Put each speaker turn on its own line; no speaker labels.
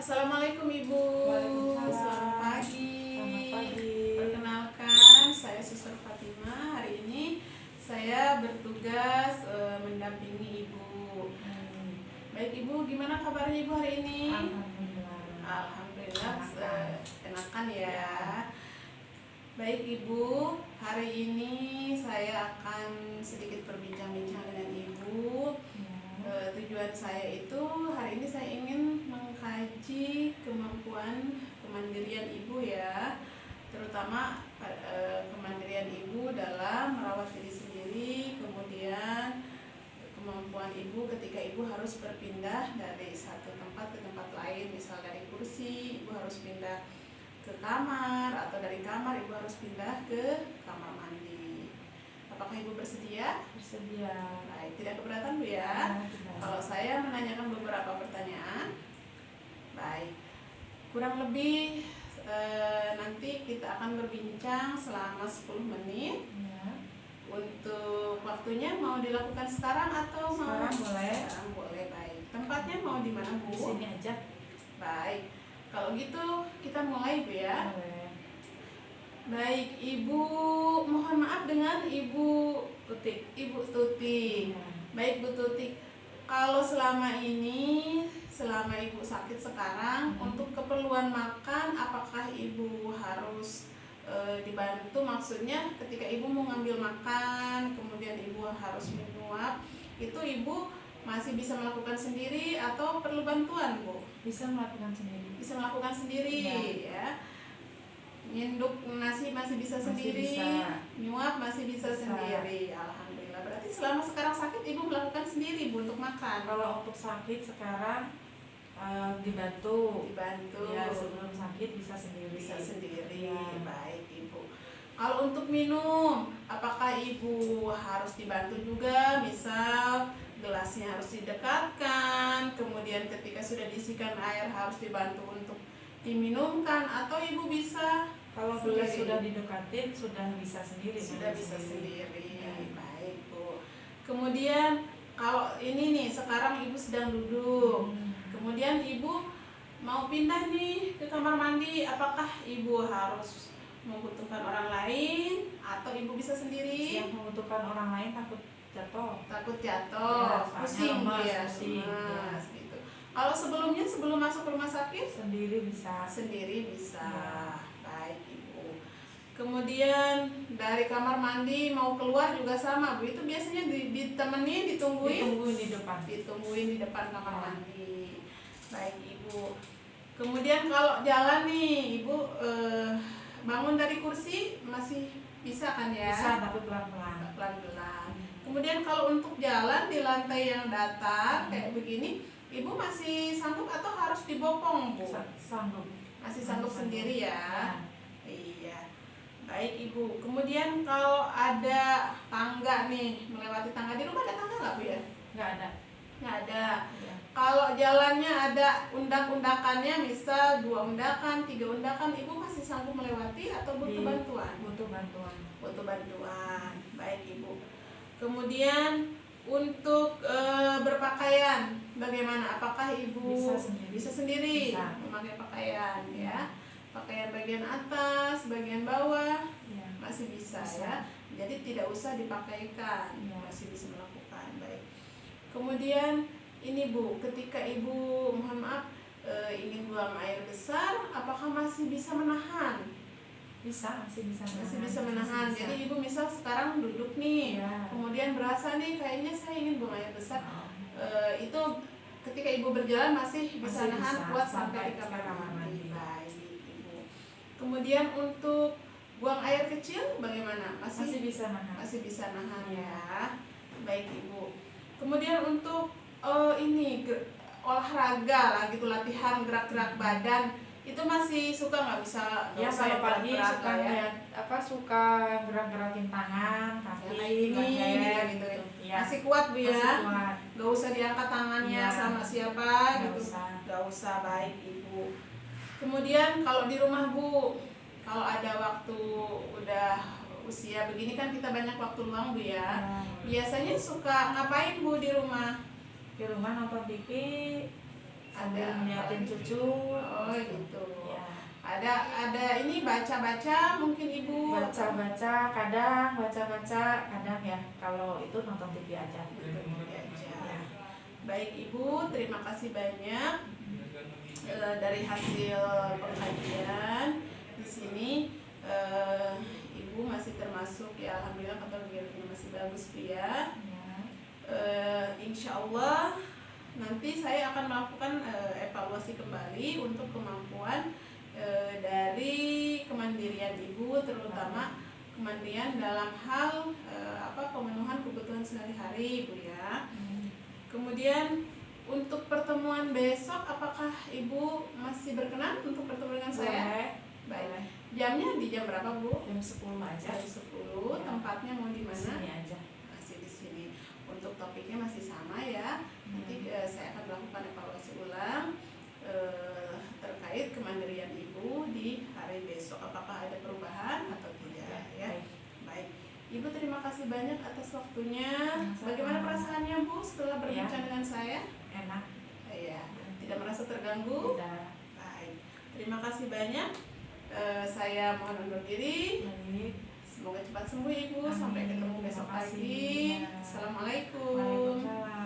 Assalamualaikum Ibu.
Waalaikumsalam.
Selamat pagi.
Selamat pagi.
Perkenalkan, saya Suster Fatima. Hari ini saya bertugas mendampingi Ibu. Baik Ibu, gimana kabarnya Ibu hari ini?
Alhamdulillah.
Alhamdulillah, enakan ya.
Ya.
Baik Ibu, hari ini saya akan sedikit berbincang-bincang dengan Ibu. Tujuan saya itu hari ini saya ingin mengkaji kemampuan kemandirian Ibu ya, terutama kemandirian Ibu dalam merawat diri sendiri, kemudian kemampuan Ibu ketika Ibu harus berpindah dari satu tempat ke tempat lain, misal dari kursi Ibu harus pindah ke kamar, atau dari kamar Ibu harus pindah ke kamar mandi. Apakah Ibu bersedia?
Bersedia.
Baik, tidak keberatan Bu ya? Kalau saya menanyakan beberapa pertanyaan. Baik, kurang lebih nanti kita akan berbincang selama 10 menit.
Ya.
Untuk waktunya mau dilakukan sekarang atau
Sekarang boleh.
Sekarang boleh, baik. Tempatnya mau di mana Bu?
Di sini aja.
Baik, kalau gitu kita mulai Bu ya.
Boleh.
Baik, Ibu, mohon maaf dengan Ibu
Tutik.
Ibu Tuti.
Ya.
Baik Bu Tuti, kalau selama ini, selama Ibu sakit sekarang, untuk keperluan makan, apakah Ibu harus dibantu? Maksudnya ketika Ibu mau ngambil makan, kemudian Ibu harus menyuap, itu Ibu masih bisa melakukan sendiri atau perlu bantuan Bu?
Bisa melakukan sendiri.
Bisa melakukan sendiri ya. Nyenduk nasi masih bisa
Masih
sendiri,
bisa.
nyuap masih bisa sendiri. Alhamdulillah. Berarti selama sekarang sakit Ibu melakukan sendiri Bu untuk makan.
Kalau untuk sakit sekarang dibantu. Ya, sebelum sakit bisa sendiri.
Bisa sendiri.
Ya.
Baik Ibu. Kalau untuk minum, apakah Ibu harus dibantu juga? Misal gelasnya harus didekatkan, kemudian ketika sudah diisikan air harus dibantu untuk diminumkan, atau Ibu bisa
Kalau gelas sudah didekatin sudah bisa sendiri.
sudah
minum
bisa sendiri.
Ya.
Baik Bu. Kemudian kalau ini nih sekarang Ibu sedang duduk, kemudian Ibu mau pindah nih ke kamar mandi, apakah Ibu harus membutuhkan orang lain atau Ibu bisa sendiri?
Yang membutuhkan orang lain takut jatuh.
Takut jatuh,
Ya,
pusing
lemas,
ya,
pusing,
lemas, gitu. Kalau sebelum masuk ke rumah sakit
Sendiri bisa.
sendiri bisa.
Ya.
Baik Ibu. Kemudian dari kamar mandi mau keluar juga sama Bu, itu biasanya ditungguin ditungguin di depan kamar
Ya.
mandi. Baik Ibu. Kemudian kalau jalan nih Ibu bangun dari kursi masih bisa kan ya?
Bisa, tapi pelan-pelan.
Pelan-pelan. Kemudian kalau untuk jalan di lantai yang datar kayak begini, Ibu masih sanggup atau harus dibopong Bu?
Sanggup.
Masih sanggup sendiri ya?
Ya.
Iya. Baik Ibu. Kemudian kalau ada tangga nih, melewati tangga, di rumah ada tangga nggak Bu ya?
Nggak ada.
Nggak ada.
Ya.
Kalau jalannya ada undak-undakannya, misal 2 undakan, 3 undakan, Ibu masih sanggup melewati atau butuh bantuan?
Butuh bantuan.
Butuh bantuan. Baik Ibu. Kemudian untuk berpakaian bagaimana? Apakah Ibu
Bisa sendiri.
bisa sendiri
Bisa.
memakai pakaian ya? Pakaian bagian atas, bagian bawah
Ya.
masih bisa,
Bisa.
ya. Jadi tidak usah dipakaikan,
Ya.
masih bisa melakukan. Baik. Kemudian ini Bu, ketika Ibu mohon maaf ingin buang air besar, apakah masih bisa menahan?
Bisa, masih bisa menahan.
Masih bisa menahan.
Masih bisa.
Jadi Ibu misal sekarang duduk nih,
Ya.
kemudian berasa nih kayaknya saya ingin buang air besar.
Oh.
Itu ketika Ibu berjalan masih bisa
Masih
nahan
bisa,
kuat
sampai
sampai di kamar
ke kamar
mandi.
mandi.
Baik Ibu. Kemudian untuk buang air kecil bagaimana?
Masih bisa nahan.
Masih bisa nahan
Ya.
ya. Baik Ibu. Kemudian untuk olahraga lah gitu, latihan gerak-gerak badan itu masih suka nggak? Bisa
Ya,
usah
kalau
yang
pagi
berat-berat
suka
lah ya.
suka gerak-gerakin tangan, kaki,
Ya, kayak gini,
leher,
gitu.
Ya.
Masih kuat Bu ya?
Masih kuat.
Gak usah diangkat tangannya
Ya.
sama siapa
Nggak
gitu.
usah.
Gak usah. Baik Ibu. Kemudian kalau di rumah Bu, kalau ada waktu udah usia begini kan kita banyak waktu luang Bu ya. Biasanya suka ngapain Bu di rumah?
Di rumah nonton TV, sambil
Ada
ngeliatin
apa?
cucu.
Oh gitu.
Ya.
Ada ini baca-baca mungkin Ibu.
Baca-baca kadang ya, kalau itu nonton TV aja.
Nonton TV aja.
Ya.
Baik Ibu, terima kasih banyak dari hasil pengkajian di sini. Ibu masih termasuk ya, alhamdulillah kategorinya masih bagus Bu ya. Insya Allah nanti saya akan melakukan evaluasi kembali untuk kemampuan dari kemandirian Ibu, terutama kemandirian dalam hal pemenuhan kebutuhan sehari-hari Bu ya. Kemudian untuk pertemuan besok, apakah Ibu masih berkenan untuk bertemu dengan saya? Baik. Jamnya di jam berapa Bu?
Jam 10 aja.
Jam 10.
Ya.
Tempatnya mau di mana?
Sini aja.
Masih di sini. Untuk topiknya masih sama ya. Nanti saya akan melakukan evaluasi ulang terkait kemandirian Ibu di hari besok. Apakah ada perubahan atau tidak ya? Baik. Ibu terima kasih banyak atas waktunya. Bagaimana perasaannya Bu setelah berbincang dengan saya?
Enak.
Iya. Tidak merasa terganggu?
Tidak.
Baik. Terima kasih banyak. Saya mohon undur diri.
Baik.
Semoga cepat sembuh Ibu.
Amin.
Sampai ketemu besok
Terima kasih.
lagi.
Ya.
Assalamualaikum.
Waalaikumsalam.